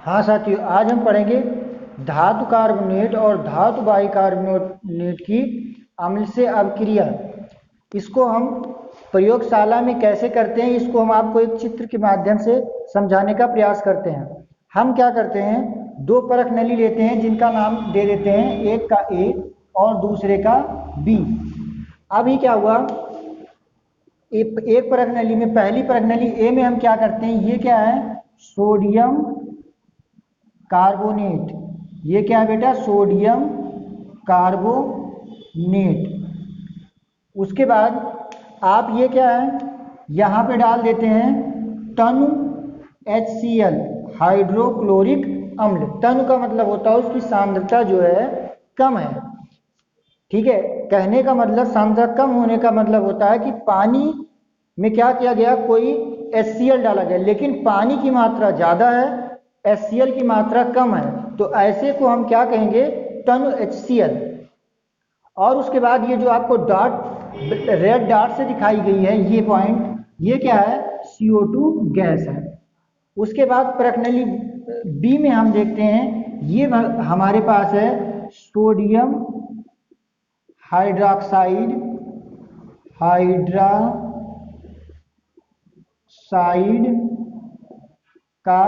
हाँ साथियों, आज हम पढ़ेंगे धातु कार्बोनेट और धातु बाइकार्बोनेट की अम्ल से अभिक्रिया। इसको हम प्रयोगशाला में कैसे करते हैं, इसको हम आपको एक चित्र के माध्यम से समझाने का प्रयास करते हैं। हम क्या करते हैं, दो परख नली लेते हैं जिनका नाम दे देते हैं, एक का ए और दूसरे का बी। अभी क्या हुआ, एक परख नली में, पहली परख नली ए में हम क्या करते हैं, ये क्या है, सोडियम कार्बोनेट। ये क्या है बेटा, सोडियम कार्बोनेट। उसके बाद आप ये क्या है, यहाँ पे डाल देते हैं तनु HCl, हाइड्रोक्लोरिक अम्ल। तनु का मतलब होता है उसकी सांद्रता जो है कम है। ठीक है, कहने का मतलब सांद्रता कम होने का मतलब होता है कि पानी में क्या किया गया, कोई HCl डाला गया, लेकिन पानी की मात्रा ज़्यादा है, HCl की मात्रा कम है, तो ऐसे को हम क्या कहेंगे, तनु HCl। और उसके बाद ये जो आपको डॉट, रेड डॉट से दिखाई गई है ये पॉइंट, ये क्या है, CO2 गैस है। उसके बाद परख नली बी में हम देखते हैं, ये हमारे पास है सोडियम हाइड्रोक्साइड का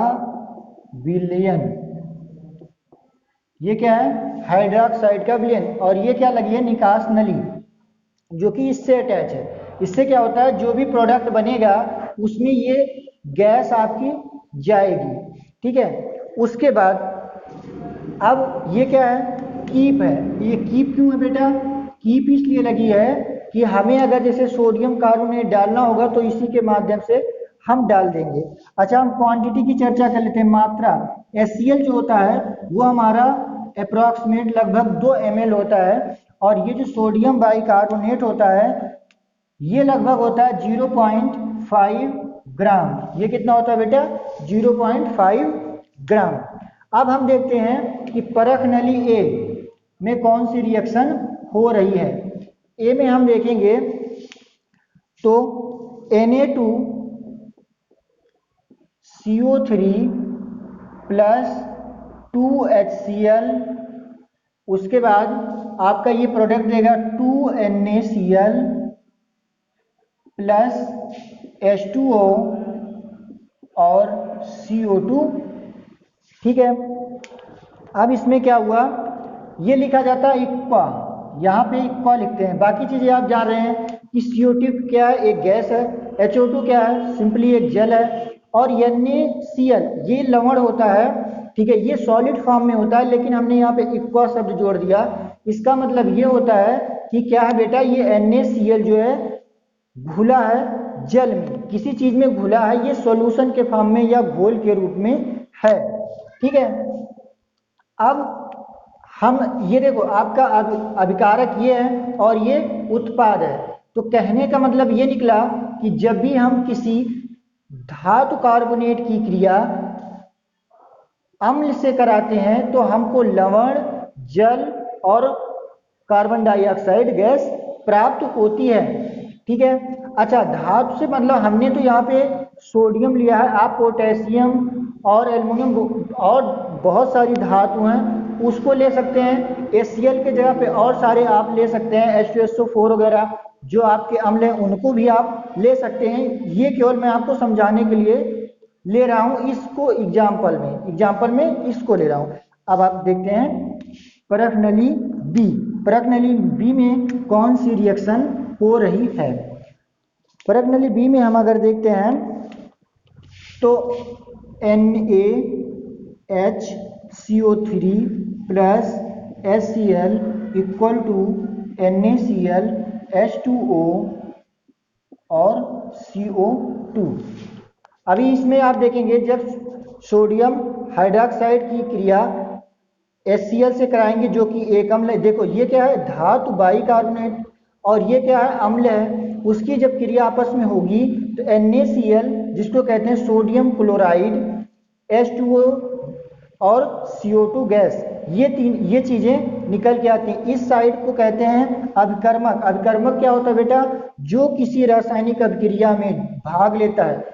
विलयन। ये क्या है, हाइड्रोक्साइड का विलयन। और ये क्या लगी है, निकास नली, जो कि इससे अटैच है। इससे क्या होता है, जो भी प्रोडक्ट बनेगा उसमें ये गैस आपकी जाएगी। ठीक है, उसके बाद अब ये क्या है, कीप है। ये कीप क्यों है बेटा, कीप इसलिए लगी है कि हमें अगर जैसे सोडियम कार्बोनेट डालना होगा तो इसी के माध्यम से हम डाल देंगे। अच्छा, हम क्वांटिटी की चर्चा कर लेते हैं। मात्रा, HCl जो होता है वो हमारा अप्रॉक्सीमेट लगभग 2 ml होता है, और ये जो सोडियम बाइकार्बोनेट होता है ये लगभग होता है 0.5 ग्राम। ये कितना होता है बेटा, 0.5 ग्राम। अब हम देखते हैं कि परख नली ए में कौन सी रिएक्शन हो रही है। ए में हम देखेंगे तो Na2CO3 प्लस 2HCl, उसके बाद आपका ये प्रोडक्ट देगा 2NaCl प्लस H2O और CO2। ठीक है, अब इसमें क्या हुआ, ये लिखा जाता है इक्वा, यहाँ पे इक्वा लिखते हैं। बाकी चीजें आप जान रहे हैं कि CO2 क्या है, एक गैस है, HO2 क्या है, सिंपली एक जल है, और NaCl ये लवण होता है। ठीक है, ये सॉलिड फॉर्म में होता है, लेकिन हमने यहाँ पे इक्वा शब्द जोड़ दिया। इसका मतलब ये होता है कि क्या है बेटा, ये NaCl जो है घुला है जल में, किसी चीज में घुला है, ये सॉल्यूशन के फॉर्म में या घोल के रूप में है। ठीक है, अब हम ये देखो, आपका अभिकारक ये है और ये उत्पाद है। तो कहने का मतलब ये निकला कि जब भी हम किसी धातु कार्बोनेट की क्रिया अम्ल से कराते हैं तो हमको लवण, जल और कार्बन डाइऑक्साइड गैस प्राप्त होती है। ठीक है, अच्छा, धातु से मतलब हमने तो यहाँ पे सोडियम लिया है, आप पोटेशियम और एल्युमिनियम और बहुत सारी धातु हैं उसको ले सकते हैं। HCl के जगह पे और सारे आप ले सकते हैं, H2SO4 वगैरह जो आपके अम्ल हैं उनको भी आप ले सकते हैं। ये केवल मैं आपको समझाने के लिए ले रहा हूं, इसको एग्जाम्पल में इसको ले रहा हूं। अब आप देखते हैं परख नली बी। परख नली बी में कौन सी रिएक्शन हो रही है। परख नली बी में हम अगर देखते हैं तो NaHCO3 plus HCl equal to NaCl H2O और CO2। अभी इसमें आप देखेंगे, जब सोडियम हाइड्रोक्साइड की क्रिया HCl से कराएंगे जो कि एक अम्ल है, देखो ये क्या है, धातु बाइकार्बोनेट, और ये क्या है, अम्ल है। उसकी जब क्रिया आपस में होगी तो NaCl जिसको कहते हैं सोडियम क्लोराइड, H2O और CO2 गैस, ये चीजें निकल के आती हैं। इस साइड को कहते हैं अभिकर्मक। अभिकर्मक क्या होता है बेटा, जो किसी रासायनिक अभिक्रिया में भाग लेता है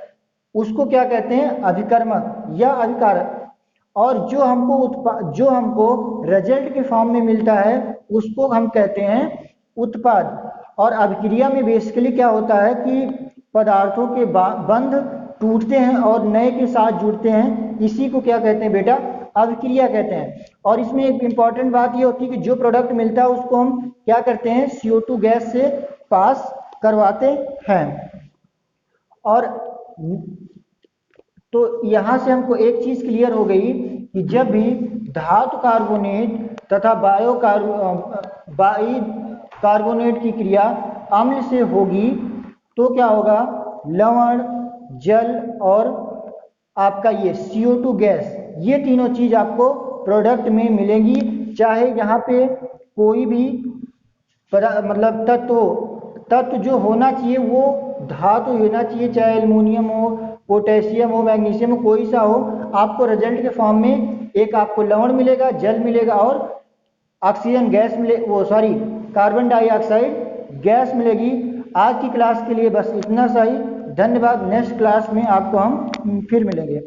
उसको क्या कहते हैं, अभिकर्मक या अभिकारक। और जो हमको रिजल्ट के फॉर्म में मिलता है उसको हम कहते हैं उत्पाद। और अभिक्रिया में बेसिकली क्या होता है कि पदार्थों के बंध टूटते हैं और नए के साथ जुड़ते हैं, इसी को क्या कहते हैं बेटा, अभिक्रिया कहते हैं। और इसमें एक इम्पॉर्टेंट बात ये होती है कि जो प्रोडक्ट मिलता है उसको हम क्या करते हैं, CO2 गैस से पास करवाते हैं। और तो यहाँ से हमको एक चीज क्लियर हो गई कि जब भी धातु कार्बोनेट तथा कार्बोनेट की क्रिया अम्ल से होगी तो क्या होगा, लवण, जल और आपका ये CO2 गैस, ये तीनों चीज आपको प्रोडक्ट में मिलेंगी। चाहे यहाँ पे कोई भी मतलब तत्व जो होना चाहिए वो धातु होना चाहिए, चाहे एल्युमिनियम हो, पोटेशियम हो, मैग्नीशियम हो, कोई सा हो, आपको रिजल्ट के फॉर्म में एक आपको लवण मिलेगा, जल मिलेगा और oxygen gas carbon dioxide gas मिलेगी। आज की क्लास के लिए बस इतना सा ही। धन्यवाद। नेक्स्ट क्लास में आपको हम फिर मिलेंगे।